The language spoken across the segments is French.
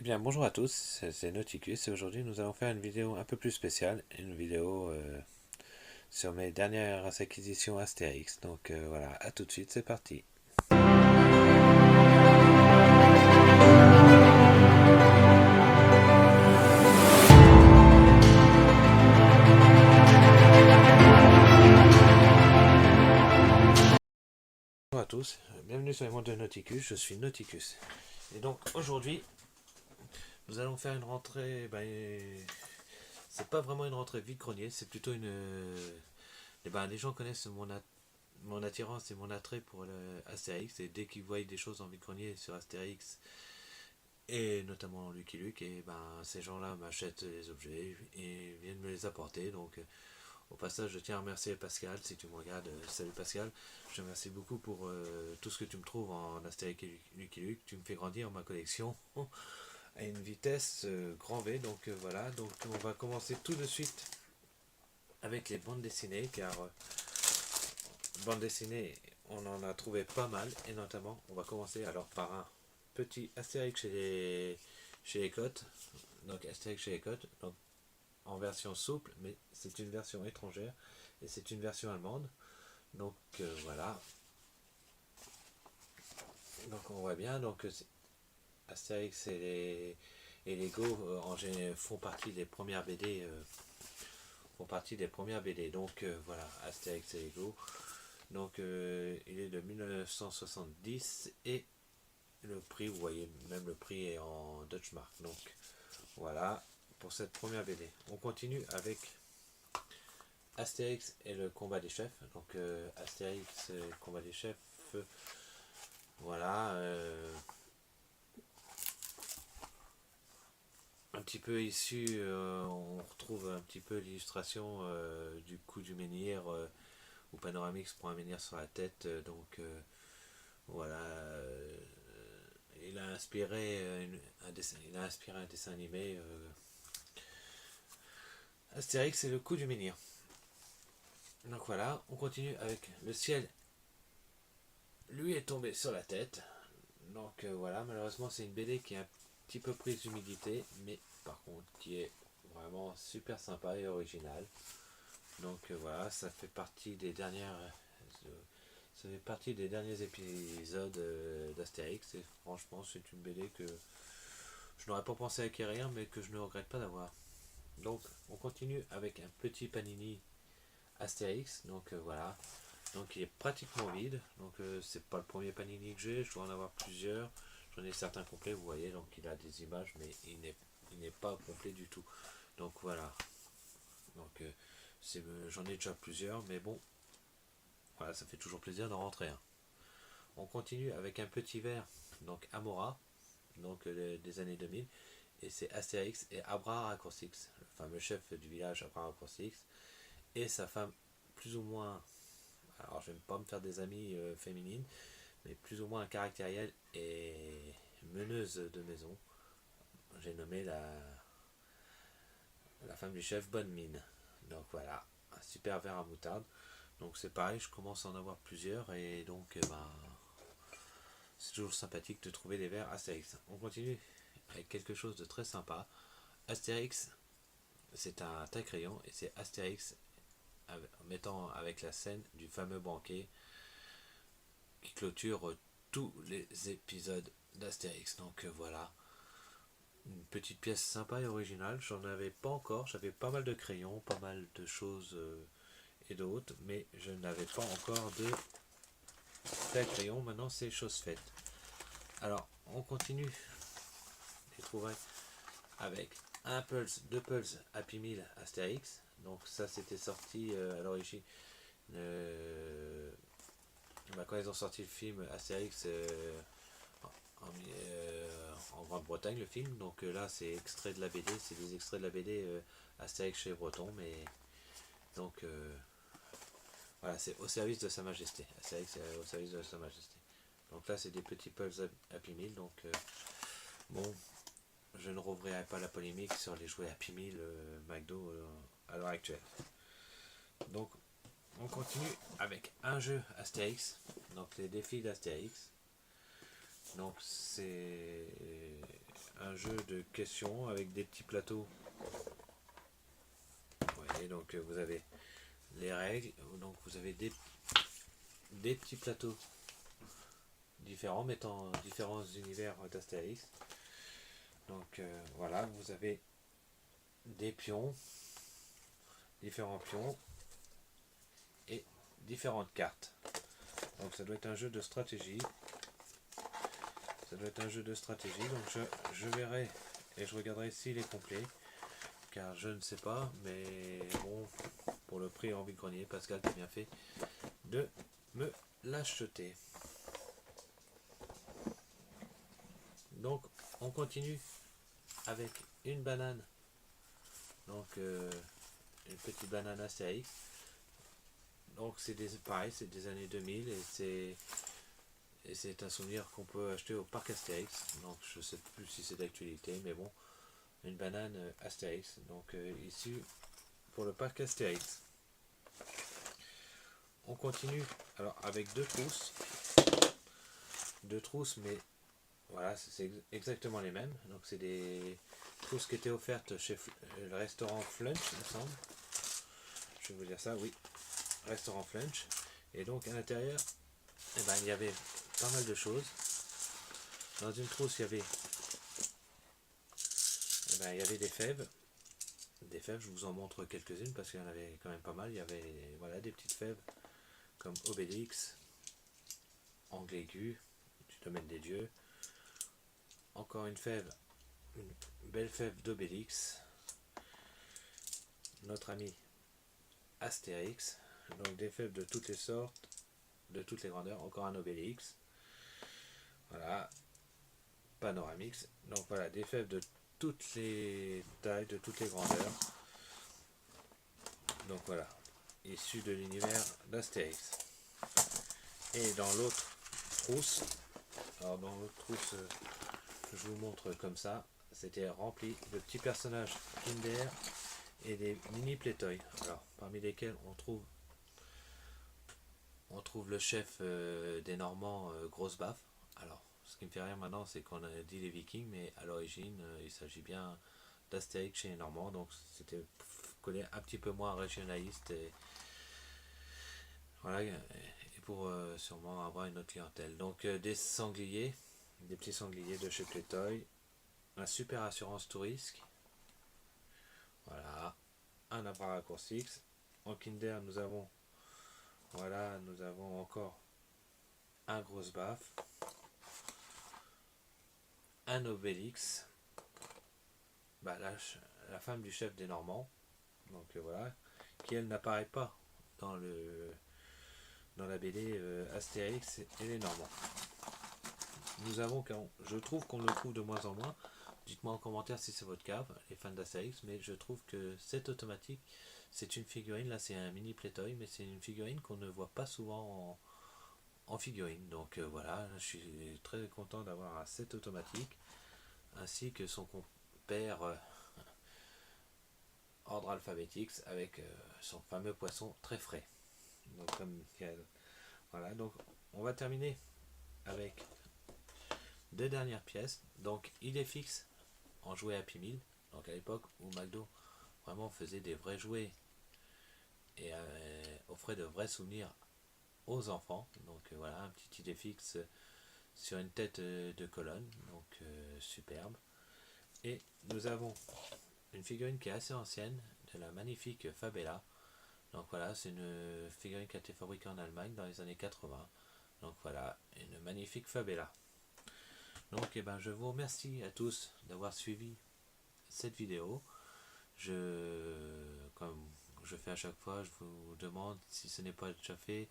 Bien, bonjour à tous, c'est Nauticus et aujourd'hui nous allons faire une vidéo un peu plus spéciale, une vidéo sur mes dernières acquisitions Astérix. Donc voilà, à tout de suite, c'est parti. Bonjour à tous, bienvenue sur les mondes de Nauticus, je suis Nauticus. Et donc aujourd'hui, nous allons faire une rentrée, c'est pas vraiment une rentrée vide-grenier, c'est plutôt une... les gens connaissent mon attirance et mon attrait pour Astérix, et dès qu'ils voient des choses en vide-grenier sur Astérix, et notamment Lucky Luke, et ces gens-là m'achètent les objets et viennent me les apporter. Donc au passage, je tiens à remercier Pascal, si tu me regardes, salut Pascal, je te remercie beaucoup pour tout ce que tu me trouves en Astérix et Lucky Luke. Tu me fais grandir ma collection à une vitesse grand V. Donc voilà, donc on va commencer tout de suite avec les bandes dessinées, car bandes dessinées, on en a trouvé pas mal, et notamment, on va commencer alors par un petit Astérix chez les Cotes. Donc Astérix chez les Cotes, donc en version souple, mais c'est une version étrangère, et c'est une version allemande. Donc voilà. Donc on voit bien, donc Astérix et Lego font partie des premières BD. Donc voilà, Astérix et Lego. Donc il est de 1970 et le prix, vous voyez, même le prix est en Deutsche Mark. Donc voilà pour cette première BD. On continue avec Astérix et le combat des chefs. Donc Astérix et le combat des chefs, voilà. Un petit peu issu, on retrouve un petit peu l'illustration du coup du menhir où Panoramix prend un menhir sur la tête. Donc voilà. Il a inspiré un dessin animé. Astérix et le coup du menhir. Donc voilà, on continue avec le ciel lui est tombé sur la tête. Donc voilà, malheureusement c'est une BD qui est un petit peu prise d'humidité, mais par contre qui est vraiment super sympa et originale. Donc voilà, ça fait partie des derniers épisodes d'Astérix, et franchement c'est une BD que je n'aurais pas pensé acquérir, mais que je ne regrette pas d'avoir. Donc on continue avec un petit Panini Astérix. Donc voilà, donc il est pratiquement vide. Donc c'est pas le premier Panini que j'ai, je dois en avoir plusieurs. J'en ai certains complets, vous voyez, donc il a des images, mais il n'est pas complet du tout. Donc voilà. Donc j'en ai déjà plusieurs, mais bon, voilà, ça fait toujours plaisir d'en rentrer un. On continue avec un petit verre, donc Amora, donc des années 2000, et c'est Astérix et Abra Raccourcix, le fameux chef du village Abra Raccourcix, et sa femme plus ou moins, alors je ne vais pas me faire des amies féminines, mais plus ou moins caractérielle et meneuse de maison. J'ai nommé la femme du chef Bonne Mine. Donc voilà, un super verre à moutarde. Donc c'est pareil, je commence à en avoir plusieurs, et donc c'est toujours sympathique de trouver des verres Astérix. On continue avec quelque chose de très sympa. Astérix, c'est un taille-crayon, et c'est Astérix mettant avec la scène du fameux banquet qui clôture tous les épisodes d'Astérix. Donc voilà, une petite pièce sympa et originale. J'en avais pas encore, j'avais pas mal de crayons, pas mal de choses et d'autres, mais je n'avais pas encore de crayon. Maintenant c'est chose faite. Alors on continue les trouvailles avec un Pulse, deux Pulse Happy Meal Astérix. Donc ça c'était sorti à l'origine quand ils ont sorti le film Astérix en Grande-Bretagne, le film. Donc là c'est extrait de la BD, c'est des extraits de la BD Astérix chez les Bretons, mais donc voilà, c'est au service de Sa Majesté. Astérix au service de Sa Majesté. Donc là c'est des petits Pulse Happy Meal. Donc bon, je ne rouvrirai pas la polémique sur les jouets Happy Meal McDo à l'heure actuelle. Donc on continue avec un jeu Astérix, donc les défis d'Astérix. Donc c'est un jeu de questions avec des petits plateaux. Vous voyez, donc vous avez les règles, donc vous avez des petits plateaux différents mettant différents univers d'Astérix. Donc voilà, vous avez des pions, différents pions et différentes cartes. Donc ça doit être un jeu de stratégie. Ça doit être un jeu de stratégie. Donc je verrai et je regarderai s'il est complet. Car je ne sais pas. Mais bon, pour le prix en vide-grenier, Pascal a bien fait de me l'acheter. Donc on continue avec une banane. Donc une petite banane Astérix. Donc c'est pareil, c'est des années 2000 et c'est un souvenir qu'on peut acheter au parc Astérix. Donc je sais plus si c'est d'actualité, mais bon, une banane Astérix. Donc ici pour le parc Astérix. On continue alors avec deux trousses, mais voilà, c'est exactement les mêmes. Donc c'est des trousses qui étaient offertes chez le restaurant Flunch, il me semble. Je vais vous dire ça, oui, restaurant Flunch. Et donc à l'intérieur, eh ben, il y avait pas mal de choses. Dans une trousse, il y avait des fèves. Des fèves, je vous en montre quelques-unes parce qu'il y en avait quand même pas mal. Il y avait voilà, des petites fèves comme Obélix, Anglaigu, du domaine des dieux. Encore une fève, une belle fève d'Obélix. Notre ami Astérix. Donc des fèves de toutes les sortes, de toutes les grandeurs. Encore un Obélix. Voilà. Panoramix. Donc voilà, des fèves de toutes les tailles, de toutes les grandeurs. Donc voilà, issu de l'univers d'Astérix. Et dans l'autre trousse, alors dans l'autre trousse, je vous montre comme ça, c'était rempli de petits personnages Kinder et des mini Playtoy. Alors parmi lesquels on trouve le chef des Normands, Grosse Baffe. Alors ce qui me fait rire maintenant, c'est qu'on a dit les Vikings, mais à l'origine, il s'agit bien d'Astérix chez les Normands, donc c'était collé un petit peu moins régionaliste et voilà, et pour sûrement avoir une autre clientèle. Donc des sangliers, des petits sangliers de chez Playtoy, un super assurance tout risque, voilà, un Abracoursix. En Kinder nous avons encore un Grosse Baffe, un Obélix, la femme du chef des Normands, donc voilà, qui elle n'apparaît pas dans la BD Astérix et les Normands. Nous avons, je trouve qu'on le trouve de moins en moins. Dites-moi en commentaire si c'est votre cas, les fans d'Astérix, mais je trouve que cette automatique, c'est une figurine, là c'est un mini Playtoy, mais c'est une figurine qu'on ne voit pas souvent en figurine. Donc voilà, je suis très content d'avoir un set automatique, ainsi que son compère ordre alphabétique avec son fameux poisson très frais. Donc voilà, donc on va terminer avec deux dernières pièces. Donc il est fixe en jouet Happy Meal. Donc à l'époque où McDo vraiment faisait des vrais jouets et offrait de vrais souvenirs aux enfants. Donc voilà, un petit idée fixe sur une tête de colonne, donc superbe. Et nous avons une figurine qui est assez ancienne, de la magnifique Fabella. Donc voilà, c'est une figurine qui a été fabriquée en Allemagne dans les années 80. Donc voilà, une magnifique Fabella. Donc je vous remercie à tous d'avoir suivi cette vidéo. Comme je fais à chaque fois, je vous demande, si ce n'est pas déjà fait,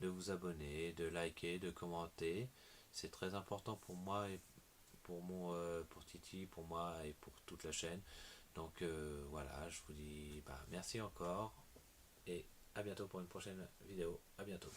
de vous abonner, de liker, de commenter. C'est très important pour moi et pour Titi, pour moi et pour toute la chaîne. Donc voilà, je vous dis merci encore et à bientôt pour une prochaine vidéo. À bientôt.